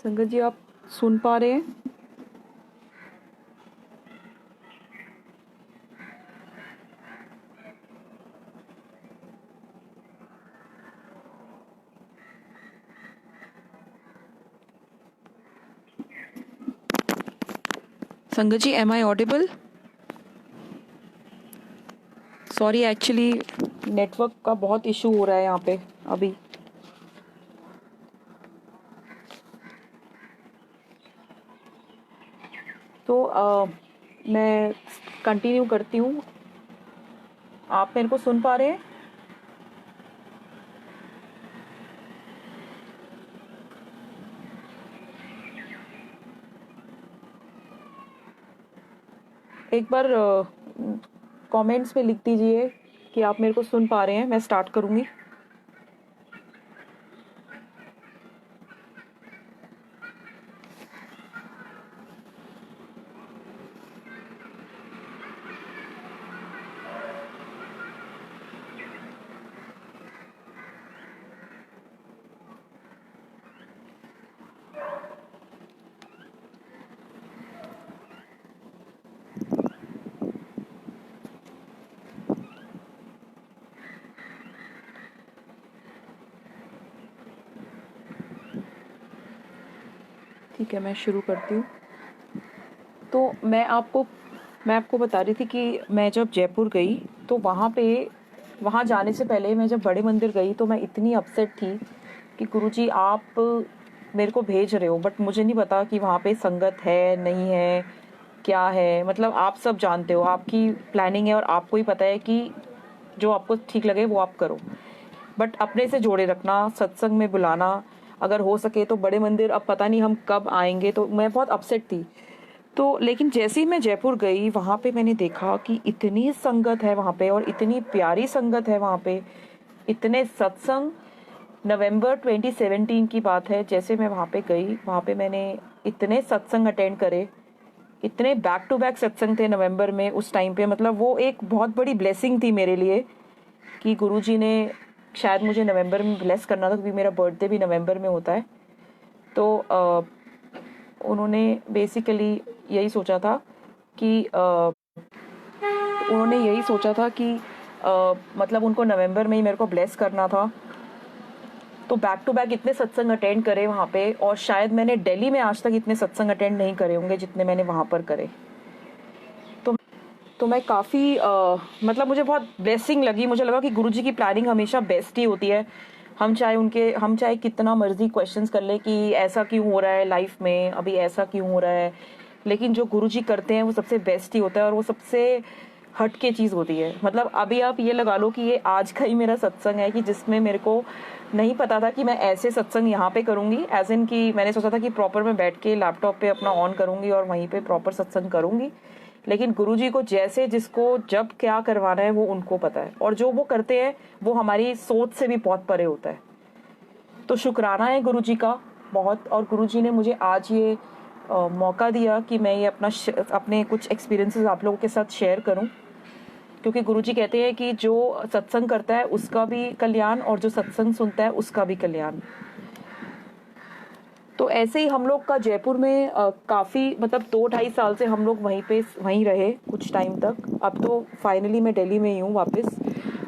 संगत जी, आप सुन पा रहे हैं? Sangat ji, am I audible? Sorry, actually network का बहुत इशू हो रहा है यहाँ पे अभी। तो मैं कंटिन्यू करती हूँ। आप मेरे को सुन पा रहे हैं? एक बार कमेंट्स में लिख दीजिए कि आप मेरे को सुन पा रहे हैं। मैं स्टार्ट करूँगी। ठीक है, मैं शुरू करती हूँ। तो मैं आपको बता रही थी कि मैं जब जयपुर गई तो वहाँ जाने से पहले मैं जब बड़े मंदिर गई तो मैं इतनी अपसेट थी कि गुरुजी आप मेरे को भेज रहे हो, बट मुझे नहीं पता कि वहाँ पे संगत है नहीं है, क्या है। मतलब आप सब जानते हो, आपकी प्लानिंग है और आपको ही पता है कि जो आपको ठीक लगे वो आप करो, बट अपने से जोड़े रखना, सत्संग में बुलाना, अगर हो सके तो बड़े मंदिर। अब पता नहीं हम कब आएंगे, तो मैं बहुत अपसेट थी। तो लेकिन जैसे ही मैं जयपुर गई वहाँ पे मैंने देखा कि इतनी संगत है वहाँ पे और इतनी प्यारी संगत है वहाँ पे, इतने सत्संग। नवंबर 2017 की बात है, जैसे मैं वहाँ पे गई, वहाँ पे मैंने इतने सत्संग अटेंड करे, इतने बैक टू बैक सत्संग थे नवंबर में उस टाइम पे। मतलब वो एक बहुत बड़ी ब्लेसिंग थी मेरे लिए कि गुरुजी ने शायद मुझे नवंबर में ब्लेस करना था, क्योंकि मेरा बर्थडे भी नवंबर में होता है। तो उन्होंने बेसिकली यही सोचा था कि मतलब उनको नवंबर में ही मेरे को ब्लेस करना था। तो बैक टू बैक इतने सत्संग अटेंड करे वहाँ पे, और शायद मैंने दिल्ली में आज तक इतने सत्संग अटेंड नहीं करे होंगे जितने मैंने वहाँ पर करे। तो मैं काफ़ी मतलब मुझे बहुत ब्लेसिंग लगी। मुझे लगा कि गुरुजी की प्लानिंग हमेशा बेस्ट ही होती है। हम चाहे कितना मर्जी क्वेश्चंस कर ले कि ऐसा क्यों हो रहा है लाइफ में, अभी ऐसा क्यों हो रहा है, लेकिन जो गुरुजी करते हैं वो सबसे बेस्ट ही होता है और वो सबसे हट के चीज़ होती है। मतलब अभी आप ये लगा लो कि ये आज का ही मेरा सत्संग है कि जिसमें मेरे को नहीं पता था कि मैं ऐसे सत्संग यहाँ पे करूँगी, एज इन कि मैंने सोचा था कि प्रॉपर मैं बैठ के लैपटॉप पे अपना ऑन करूँगी और वहीं पे प्रॉपर सत्संग करूँगी। लेकिन गुरुजी को जैसे जिसको जब क्या करवाना है वो उनको पता है, और जो वो करते हैं वो हमारी सोच से भी बहुत परे होता है। तो शुक्राना है गुरुजी का बहुत। और गुरुजी ने मुझे आज ये मौका दिया कि मैं ये अपने कुछ एक्सपीरियंसेस आप लोगों के साथ शेयर करूं, क्योंकि गुरुजी कहते हैं कि जो सत्संग करता है उसका भी कल्याण और जो सत्संग सुनता है उसका भी कल्याण। तो ऐसे ही हम लोग का जयपुर में काफ़ी, मतलब 2-2.5 साल से हम लोग वहीं रहे कुछ टाइम तक। अब तो फाइनली मैं दिल्ली में ही हूँ वापस।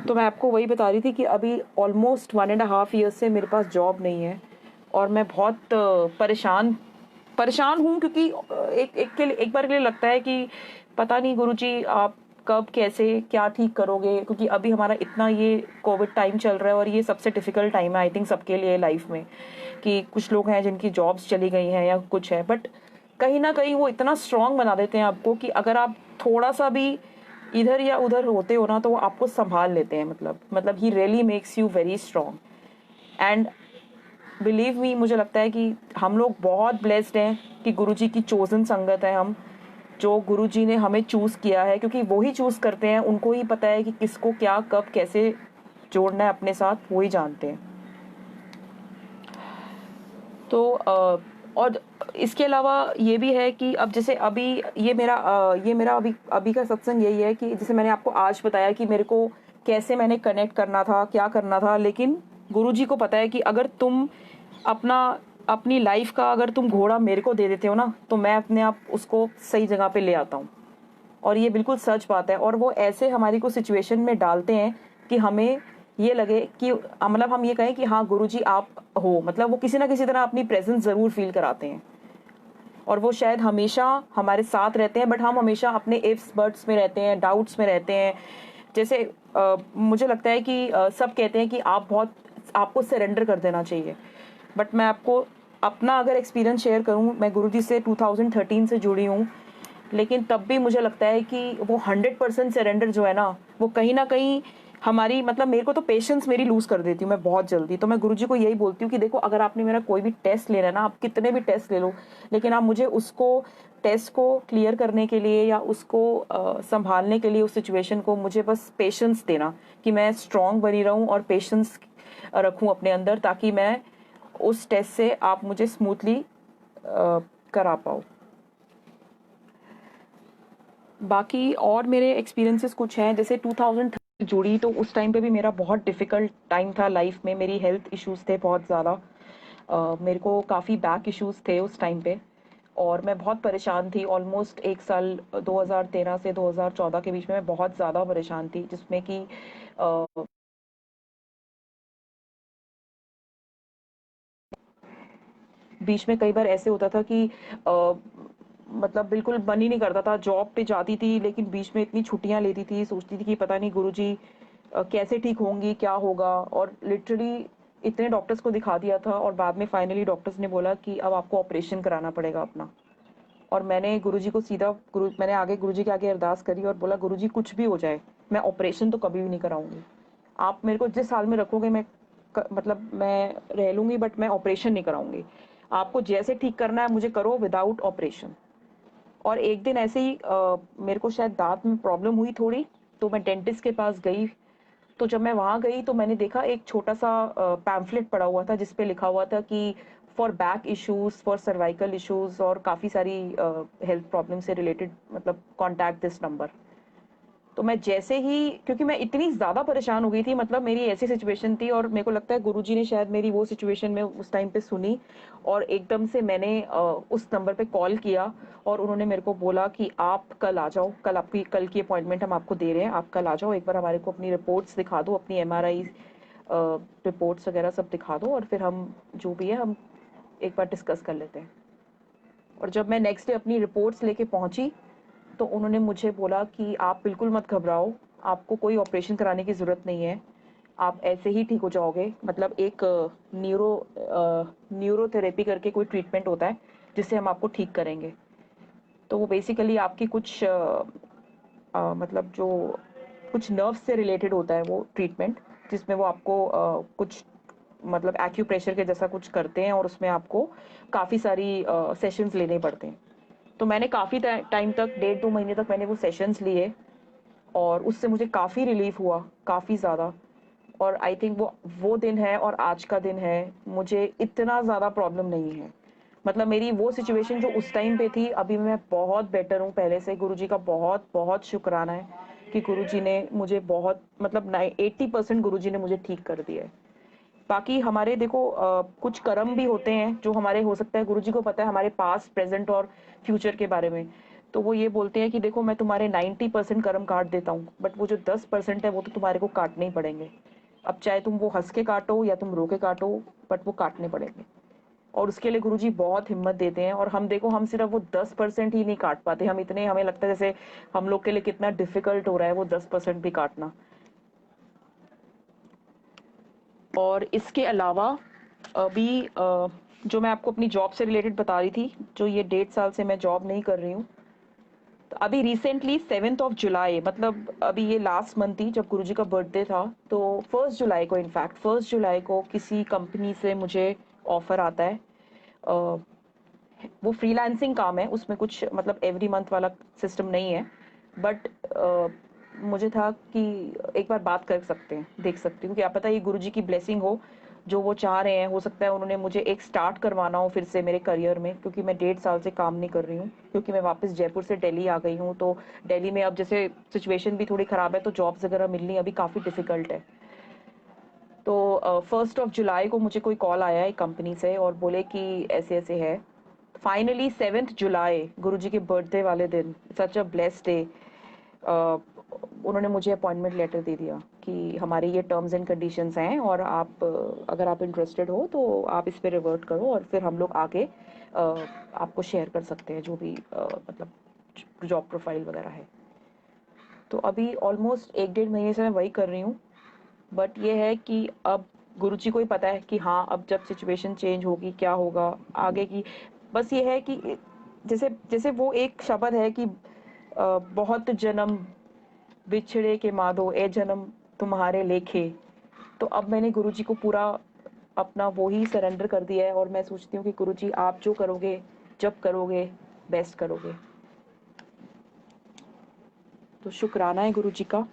तो मैं आपको वही बता रही थी कि अभी ऑलमोस्ट 1.5 ईयर्स से मेरे पास जॉब नहीं है और मैं बहुत परेशान हूँ, क्योंकि एक बार के लिए लगता है कि पता नहीं गुरुजी आप कब कैसे क्या ठीक करोगे, क्योंकि अभी हमारा इतना ये कोविड टाइम चल रहा है और ये सबसे डिफिकल्ट टाइम है आई थिंक सबके लिए लाइफ में, कि कुछ लोग हैं जिनकी जॉब्स चली गई हैं या कुछ है, बट कहीं ना कहीं वो इतना स्ट्रांग बना देते हैं आपको कि अगर आप थोड़ा सा भी इधर या उधर होते हो ना तो वो आपको संभाल लेते हैं। मतलब he really makes you very strong. And believe me, मुझे लगता है कि हम लोग बहुत ब्लेस्ड हैं कि गुरुजी की चोजन संगत है हम, जो गुरुजी ने हमें चूज़ किया है, क्योंकि वो ही चूज़ करते हैं, उनको ही पता है कि किसको क्या कब कैसे जोड़ना है अपने साथ, वो ही जानते हैं। तो और इसके अलावा ये भी है कि अब जैसे अभी ये मेरा अभी का सत्संग यही है कि जैसे मैंने आपको आज बताया कि मेरे को कैसे मैंने कनेक्ट करना था, क्या करना था, लेकिन गुरुजी को पता है कि अगर तुम अपना अपनी लाइफ का अगर तुम घोड़ा मेरे को दे देते हो ना, तो मैं अपने आप उसको सही जगह पे ले आता हूँ। और ये बिल्कुल सच बात है। और वो ऐसे हमारी को सिचुएशन में डालते हैं कि हमें ये लगे कि मतलब हम ये कहें कि हाँ गुरुजी आप हो, मतलब वो किसी ना किसी तरह अपनी प्रेजेंस ज़रूर फील कराते हैं। और वो शायद हमेशा हमारे साथ रहते हैं, बट हम हमेशा अपने इफ्स बट्स में रहते हैं, डाउट्स में रहते हैं। जैसे मुझे लगता है कि सब कहते हैं कि आपको सरेंडर कर देना चाहिए। बट मैं आपको अपना अगर एक्सपीरियंस शेयर करूं, मैं गुरुजी से 2013 से जुड़ी हूं, लेकिन तब भी मुझे लगता है कि वो 100% सरेंडर जो है ना, वो कहीं ना कहीं हमारी मतलब मेरे को तो पेशेंस मेरी लूज कर देती हूँ मैं बहुत जल्दी। तो मैं गुरुजी को यही बोलती हूँ कि देखो अगर आपने मेरा कोई भी टेस्ट लेना है ना, आप कितने भी टेस्ट ले लो, लेकिन आप मुझे उसको टेस्ट को क्लियर करने के लिए या उसको संभालने के लिए उस सिचुएशन को मुझे बस पेशेंस देना, कि मैं स्ट्रांग बनी रहूं और पेशेंस रखूं अपने अंदर, ताकि मैं उस टेस्ट से आप मुझे स्मूथली करा पाओ। बाकी और मेरे एक्सपीरियंसेस कुछ हैं, जैसे 2013 जुड़ी तो उस टाइम पे भी मेरा बहुत डिफ़िकल्ट टाइम था लाइफ में। मेरी हेल्थ इश्यूज थे बहुत ज़्यादा। मेरे को काफ़ी बैक इश्यूज थे उस टाइम पे, और मैं बहुत परेशान थी। ऑलमोस्ट एक साल 2013 से 2014 के बीच में मैं बहुत ज़्यादा परेशान थी, जिसमें कि बीच में कई बार ऐसे होता था कि मतलब बिल्कुल मन ही नहीं करता था। जॉब पे जाती थी लेकिन बीच में इतनी छुट्टियां लेती थी, सोचती थी कि पता नहीं गुरुजी कैसे ठीक होंगी, क्या होगा। और लिटरली इतने डॉक्टर्स को दिखा दिया था, और बाद में फाइनली डॉक्टर्स ने बोला कि अब आपको ऑपरेशन कराना पड़ेगा अपना। और मैंने गुरुजी को सीधा मैंने आगे गुरुजी के आगे अरदास करी और बोला गुरुजी कुछ भी हो जाए, मैं ऑपरेशन तो कभी भी नहीं कराऊंगी। आप मेरे को जिस हाल में रखोगे मैं मतलब मैं रह लूंगी, बट मैं ऑपरेशन नहीं कराऊंगी। आपको जैसे ठीक करना है मुझे करो, विदाउट ऑपरेशन। और एक दिन ऐसे ही मेरे को शायद दांत में प्रॉब्लम हुई थोड़ी, तो मैं डेंटिस्ट के पास गई। तो जब मैं वहां गई तो मैंने देखा एक छोटा सा पैम्फलेट पड़ा हुआ था, जिसपे लिखा हुआ था कि for back issues, for cervical issues और काफ़ी सारी हेल्थ प्रॉब्लम से रिलेटेड, मतलब कॉन्टैक्ट दिस नंबर। तो मैं जैसे ही, क्योंकि मैं इतनी ज़्यादा परेशान हो गई थी, मतलब मेरी ऐसी सिचुएशन थी, और मेरे को लगता है गुरुजी ने शायद मेरी वो सिचुएशन में उस टाइम पे सुनी। और एकदम से मैंने उस नंबर पे कॉल किया, और उन्होंने मेरे को बोला कि आप कल आ जाओ, कल आपकी कल की अपॉइंटमेंट हम आपको दे रहे हैं, आप कल आ जाओ, एक बार हमारे को अपनी रिपोर्ट्स दिखा दो, अपनी एमआरआई रिपोर्ट्स वगैरह सब दिखा दो, और फिर हम जो भी है हम एक बार डिस्कस कर लेते हैं। और जब मैं नेक्स्ट डे अपनी रिपोर्ट्स लेके पहुंची, तो उन्होंने मुझे बोला कि आप बिल्कुल मत घबराओ, आपको कोई ऑपरेशन कराने की ज़रूरत नहीं है, आप ऐसे ही ठीक हो जाओगे। मतलब एक न्यूरोथेरेपी करके कोई ट्रीटमेंट होता है, जिससे हम आपको ठीक करेंगे। तो वो बेसिकली आपकी कुछ मतलब जो कुछ नर्व से रिलेटेड होता है वो ट्रीटमेंट, जिसमें वो आपको कुछ मतलब एक्यूप्रेशर के जैसा कुछ करते हैं, और उसमें आपको काफ़ी सारी सेशंस लेने पड़ते हैं। तो मैंने काफ़ी टाइम तक, 1.5-2 महीने तक मैंने वो सेशंस लिए, और उससे मुझे काफ़ी रिलीफ हुआ, काफ़ी ज़्यादा। और आई थिंक वो दिन है और आज का दिन है, मुझे इतना ज़्यादा प्रॉब्लम नहीं है। मतलब मेरी वो सिचुएशन जो उस टाइम पे थी, अभी मैं बहुत बेटर हूँ पहले से। गुरुजी का बहुत बहुत शुक्राना है कि गुरुजी ने मुझे बहुत मतलब 80% गुरुजी ने मुझे ठीक कर दिया है। बाकी हमारे देखो कुछ कर्म भी होते हैं जो हमारे, हो सकता है गुरुजी को पता है हमारे पास्ट, प्रेजेंट और फ्यूचर के बारे में। तो वो ये बोलते हैं कि देखो मैं तुम्हारे 90% कर्म काट देता हूँ, बट वो जो 10% है वो तो तुम्हारे को काटने ही पड़ेंगे। अब चाहे तुम वो हंस के काटो या तुम रो के काटो, बट वो काटने पड़ेंगे। और उसके लिए गुरुजी बहुत हिम्मत देते हैं। और हम देखो, हम सिर्फ वो 10% ही नहीं काट पाते, हम इतने, हमें लगता है जैसे हम लोग के लिए कितना डिफिकल्ट हो रहा है वो 10% भी काटना। और इसके अलावा अभी जो मैं आपको अपनी जॉब से रिलेटेड बता रही थी, जो ये 1.5 साल से मैं जॉब नहीं कर रही हूँ, तो अभी रिसेंटली 7 जुलाई, मतलब अभी ये लास्ट मंथ थी जब गुरुजी का बर्थडे था, तो 1 जुलाई को, इनफैक्ट 1 जुलाई को किसी कंपनी से मुझे ऑफर आता है। अ, वो फ्रीलांसिंग काम है, उसमें कुछ मतलब एवरी मंथ वाला सिस्टम नहीं है, बट मुझे था कि एक बार बात कर सकते हैं, देख सकती हूँ, क्या पता ये गुरुजी की ब्लेसिंग हो, जो वो चाह रहे हैं। हो सकता है उन्होंने मुझे एक स्टार्ट करवाना हो फिर से मेरे करियर में, क्योंकि मैं 1.5 साल से काम नहीं कर रही हूँ, क्योंकि मैं वापस जयपुर से दिल्ली आ गई हूँ। तो दिल्ली में अब जैसे सिचुएशन भी थोड़ी ख़राब है, तो जॉब्स वगैरह मिलनी अभी काफ़ी डिफ़िकल्ट है। तो 1 जुलाई को मुझे कोई कॉल आया एक कंपनी से और बोले कि ऐसे ऐसे है। फाइनली 7 जुलाई गुरुजी के बर्थडे वाले दिन, सच अ ब्लेस्ड डे, उन्होंने मुझे अपॉइंटमेंट लेटर दे दिया कि हमारे ये टर्म्स एंड कंडीशंस हैं और आप अगर आप इंटरेस्टेड हो तो आप इस पे रिवर्ट करो और फिर हम लोग आगे आपको शेयर कर सकते हैं जो भी मतलब जॉब प्रोफाइल वगैरह है। तो अभी ऑलमोस्ट 1 डेढ़ महीने से मैं वही कर रही हूँ। बट ये है कि अब गुरुजी को ही पता है कि हाँ, अब जब सिचुएशन चेंज होगी क्या होगा आगे की। बस ये है कि जैसे जैसे वो एक शब्द है कि बहुत जन्म बिछड़े के माधो ए जन्म तुम्हारे लेखे। तो अब मैंने गुरुजी को पूरा अपना वो ही सरेंडर कर दिया है और मैं सोचती हूँ कि गुरुजी आप जो करोगे जब करोगे बेस्ट करोगे। तो शुक्राना है गुरुजी का।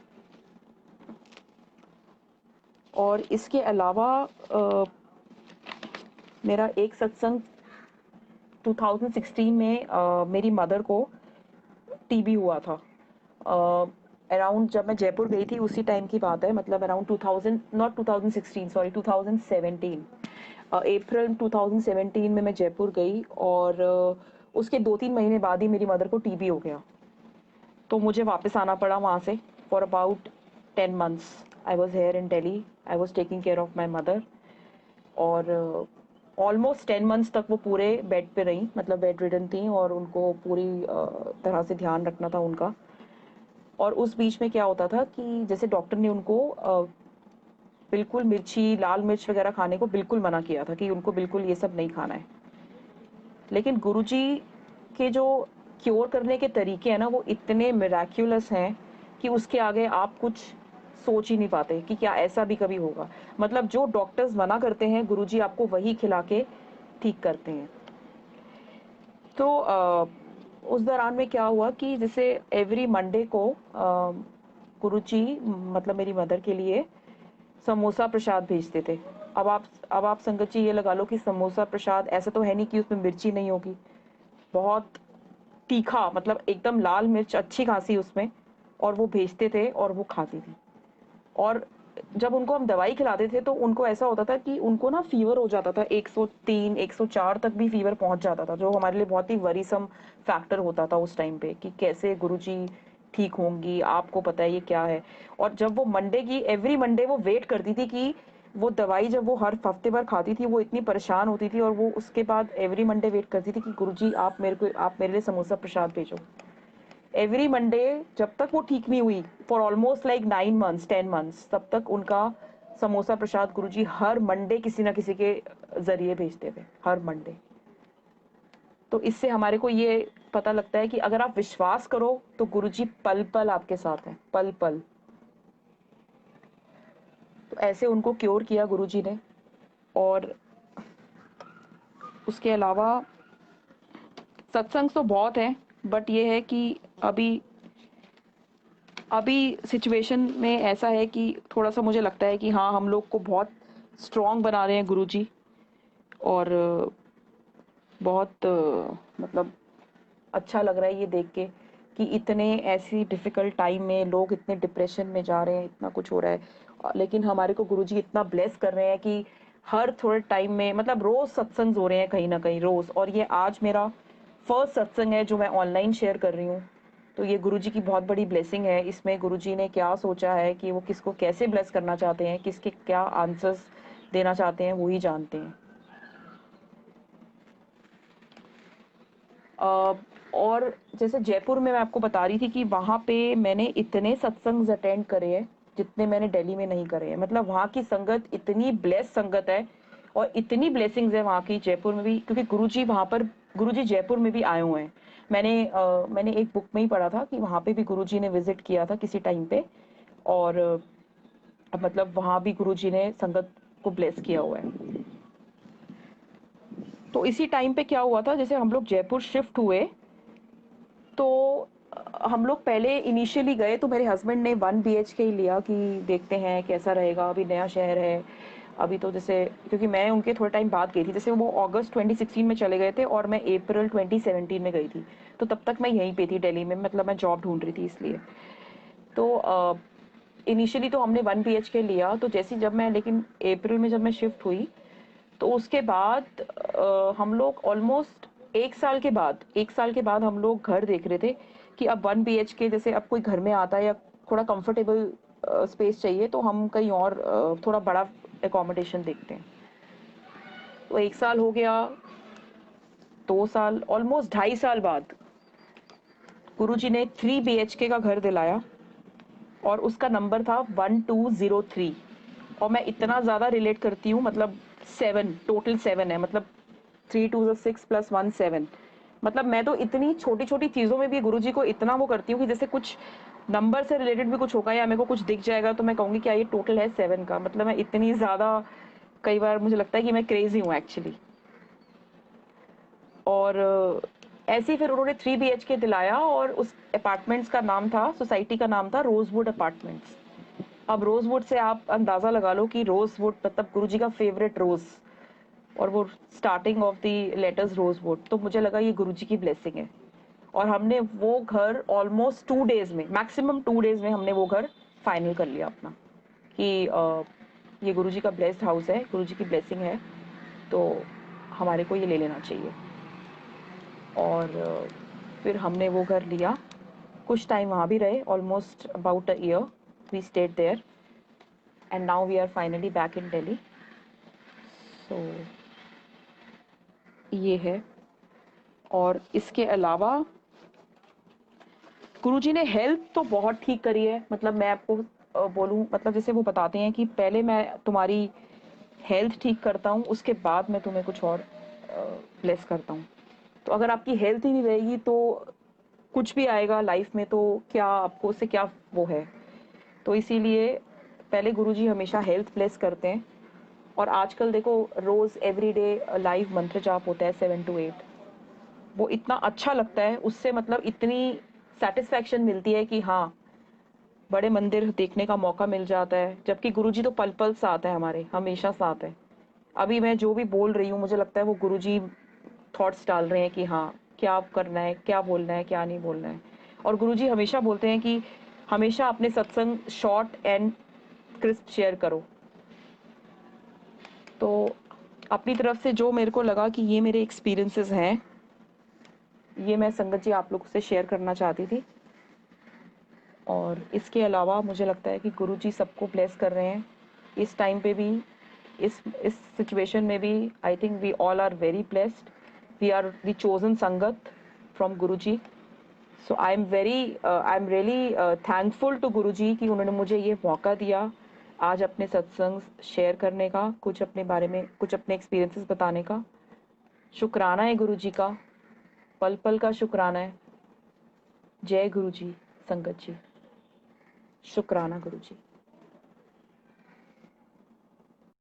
और इसके अलावा मेरा एक सत्संग 2016 में मेरी मदर को टीबी हुआ था। अराउंड जब मैं जयपुर गई थी उसी टाइम की बात है, मतलब अराउंड 2000, नॉट 2016, सॉरी 2017, अप्रैल 2017 में मैं जयपुर गई और उसके 2-3 महीने बाद ही मेरी मदर को टीबी हो गया। तो मुझे वापस आना पड़ा वहाँ से for about 10 months। I was here in Delhi, I was taking care of my mother. और ऑलमोस्ट 10 months तक वो पूरे बेड पे रही, मतलब बेड रिडन थी और उनको पूरी तरह से ध्यान रखना था उनका। और उस बीच में क्या होता था कि जैसे डॉक्टर ने उनको बिल्कुल मिर्ची, लाल मिर्च वगैरह खाने को बिल्कुल मना किया था कि उनको बिल्कुल ये सब नहीं खाना है। लेकिन गुरुजी के जो क्योर करने के तरीके हैं ना वो इतने मिराक्युलस हैं कि उसके आगे आप कुछ सोच ही नहीं पाते कि क्या ऐसा भी कभी होगा। मतलब जो डॉक्टर्स मना करते हैं गुरुजी आपको वही खिला के ठीक करते हैं। तो उस दौरान में क्या हुआ कि जैसे एवरी मंडे को गुरुजी मतलब मेरी मदर के लिए समोसा प्रसाद भेजते थे। अब आप संगत जी ये लगा लो कि समोसा प्रसाद ऐसा तो है नहीं कि उसमें मिर्ची नहीं होगी, बहुत तीखा, मतलब एकदम लाल मिर्च अच्छी खासी उसमें, और वो भेजते थे और वो खाती थी। और जब उनको हम दवाई खिलाते थे तो उनको ऐसा होता था कि उनको ना फीवर हो जाता था, 103 104 तक भी फीवर पहुंच जाता था, जो हमारे लिए बहुत ही वरीसम फैक्टर होता था उस टाइम पे कि कैसे गुरुजी ठीक होंगी, आपको पता है ये क्या है। और जब वो मंडे की एवरी मंडे वो वेट करती थी कि वो दवाई जब वो हर हफ्ते भर खाती थी वो इतनी परेशान होती थी और वो उसके बाद एवरी मंडे वेट करती थी कि गुरुजी आप मेरे लिए समोसा प्रसाद भेजो। एवरी मंडे जब तक वो ठीक नहीं हुई, for almost like 9 months 10 months, तब तक उनका समोसा प्रसाद गुरुजी हर मंडे किसी ना किसी के जरिए भेजते थे, हर मंडे। तो इससे हमारे को ये पता लगता है कि अगर आप विश्वास करो तो गुरुजी पल पल आपके साथ हैं, पल पल। तो ऐसे उनको क्योर किया गुरुजी ने। और उसके अलावा सत्संग तो बहुत है, बट ये है कि अभी अभी सिचुएशन में ऐसा है कि थोड़ा सा मुझे लगता है कि हाँ, हम लोग को बहुत स्ट्रांग बना रहे हैं गुरुजी। और बहुत मतलब अच्छा लग रहा है ये देख के कि इतने ऐसी डिफिकल्ट टाइम में लोग इतने डिप्रेशन में जा रहे हैं, इतना कुछ हो रहा है, लेकिन हमारे को गुरुजी इतना ब्लेस कर रहे हैं कि हर थोड़े टाइम में, मतलब रोज सत्संग हो रहे हैं कहीं ना कहीं रोज। और ये आज मेरा फर्स्ट सत्संग है जो मैं ऑनलाइन शेयर कर रही हूँ। तो ये गुरुजी की बहुत बड़ी ब्लेसिंग है। इसमें गुरुजी ने क्या सोचा है कि वो किसको कैसे ब्लेस करना चाहते हैं, किसके क्या आंसर्स देना चाहते हैं, वो ही जानते हैं। अ, और जैसे जयपुर में मैं आपको बता रही थी कि वहाँ पे मैंने इतने सत्संग अटेंड करे हैं जितने मैंने दिल्ली में नहीं करे हैं। मतलब वहाँ की संगत इतनी ब्लेस संगत है और इतनी ब्लेसिंग्स है वहाँ की जयपुर में भी, क्योंकि गुरुजी वहाँ पर, गुरुजी जयपुर में भी आए हुए हैं। मैंने एक बुक में ही पढ़ा था कि वहाँ पे भी गुरुजी ने विजिट किया था किसी टाइम पे। और मतलब वहाँ भी गुरुजी ने संगत को ब्लेस किया हुआ है। तो इसी टाइम पे क्या हुआ था, जैसे हम लोग जयपुर शिफ्ट हुए तो हम लोग पहले इनिशियली गए तो मेरे हस्बैंड ने 1 BHK ही लिया कि देखते हैं कैसा रहेगा, अभी नया शहर है। अभी तो जैसे, क्योंकि मैं उनके थोड़े टाइम बाद गई थी, जैसे वो अगस्त 2016 में चले गए थे और मैं अप्रैल 2017 में गई थी। तो तब तक मैं यहीं पे थी दिल्ली में, मतलब मैं जॉब ढूंढ रही थी इसलिए। तो इनिशियली तो हमने 1 BHK लिया, तो जैसे जब मैं लेकिन अप्रैल में जब मैं शिफ्ट हुई तो उसके बाद हम लोग ऑलमोस्ट 1 साल के बाद हम लोग घर देख रहे थे कि अब 1 BHK जैसे अब कोई घर में आता है या थोड़ा कंफर्टेबल स्पेस चाहिए तो हम कहीं और थोड़ा बड़ा एकोमोडेशन देखते हैं। तो 1 साल हो गया, 2 साल, ऑलमोस्ट 2.5 साल बाद गुरुजी ने 3 BHK का घर दिलाया और उसका नंबर था 1203। और मैं इतना ज़्यादा रिलेट करती हूँ, मतलब 7, टोटल 7 है, मतलब 3 2 6 + 1 7। मतलब मैं तो इतनी छोटी छोटी चीज़ों में भी गुरुजी को इतना वो करती हूँ कि जैसे कुछ नंबर से रिलेटेड भी कुछ होगा या मेरे को कुछ दिख जाएगा तो मैं कहूँगी क्या ये टोटल है 7 का। मतलब मैं इतनी ज़्यादा, कई बार मुझे लगता है कि मैं क्रेजी हूँ एक्चुअली। और ऐसे ही फिर उन्होंने 3 BHK दिलाया और उस अपार्टमेंट्स का नाम था, सोसाइटी का नाम था रोजवुड अपार्टमेंट्स। अब रोजवुड से आप अंदाजा लगा लो कि रोजवुड मतलब गुरुजी का फेवरेट रोज, और वो starting of the letters rosewood, तो मुझे लगा ये गुरुजी की ब्लेसिंग है। और हमने वो घर ऑलमोस्ट 2 डेज में, मैक्सिमम 2 डेज में हमने वो घर फाइनल कर लिया अपना कि ये गुरुजी का ब्लेस्ड हाउस है, गुरुजी की ब्लेसिंग है, तो हमारे को ये ले लेना चाहिए। और फिर हमने वो घर लिया, कुछ टाइम वहाँ भी रहे, almost about a year we stayed there, and now we are finally back in Delhi. So ये है। और इसके अलावा गुरुजी ने हेल्थ तो बहुत ठीक करी है। मतलब मैं आपको बोलूँ, मतलब जैसे वो बताते हैं कि पहले मैं तुम्हारी हेल्थ ठीक करता हूँ, उसके बाद मैं तुम्हें कुछ और ब्लेस करता हूँ। तो अगर आपकी हेल्थ ही नहीं रहेगी तो कुछ भी आएगा लाइफ में तो क्या आपको उससे क्या वो है। तो इसीलिए पहले गुरुजी हमेशा हेल्थ ब्लेस करते हैं। और आजकल देखो रोज एवरीडे लाइव मंत्र जाप होता है 7 to 8, वो इतना अच्छा लगता है, उससे मतलब इतनी सेटिस्फैक्शन मिलती है कि हाँ, बड़े मंदिर देखने का मौका मिल जाता है। जबकि गुरुजी तो पल पल साथ है, हमारे हमेशा साथ है। अभी मैं जो भी बोल रही हूँ मुझे लगता है वो गुरुजी थॉट्स डाल रहे हैं कि हाँ क्या करना है, क्या बोलना है, क्या नहीं बोलना है। और गुरुजी हमेशा बोलते हैं कि हमेशा अपने सत्संग शॉर्ट एंड क्रिस्प शेयर करो। तो अपनी तरफ से जो मेरे को लगा कि ये मेरे एक्सपीरियंसेस हैं, ये मैं संगत जी आप लोग से शेयर करना चाहती थी। और इसके अलावा मुझे लगता है कि गुरुजी सबको ब्लेस कर रहे हैं इस टाइम पे भी, इस सिचुएशन में भी। I think we all are very blessed, we are the chosen Sangat from Guruji. So I am really thankful to Guruji कि उन्होंने मुझे ये मौका दिया आज अपने सत्संग शेयर करने का, कुछ अपने बारे में, कुछ अपने एक्सपीरियंसेस बताने का। शुक्राना है गुरुजी का, पल पल का शुक्राना है। जय गुरुजी संगत जी, शुक्राना गुरुजी।